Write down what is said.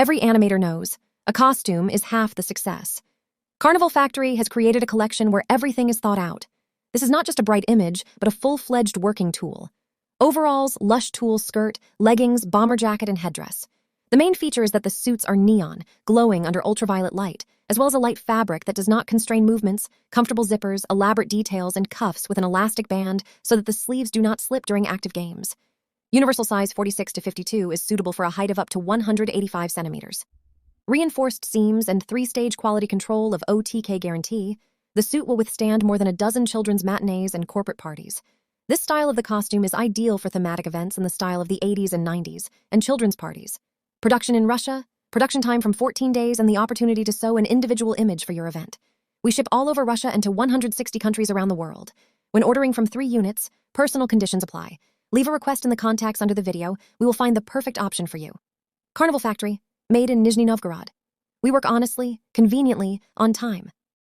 Every animator knows, a costume is half the success. Carnival Factory has created a collection where everything is thought out. This is not just a bright image, but a full-fledged working tool. Overalls, lush tulle skirt, leggings, bomber jacket, and headdress. The main feature is that the suits are neon, glowing under ultraviolet light, as well as a light fabric that does not constrain movements, comfortable zippers, elaborate details, and cuffs with an elastic band so that the sleeves do not slip during active games. Universal size 46 to 52 is suitable for a height of up to 185 centimeters. Reinforced seams and 3-stage quality control of OTK guarantee, the suit will withstand more than a dozen children's matinees and corporate parties. This style of the costume is ideal for thematic events in the style of the 80s and 90s, and children's parties. Production in Russia, production time from 14 days, and the opportunity to sew an individual image for your event. We ship all over Russia and to 160 countries around the world. When ordering from 3 units, personal conditions apply. Leave a request in the contacts under the video. We will find the perfect option for you. Carnival Factory, made in Nizhny Novgorod. We work honestly, conveniently, on time.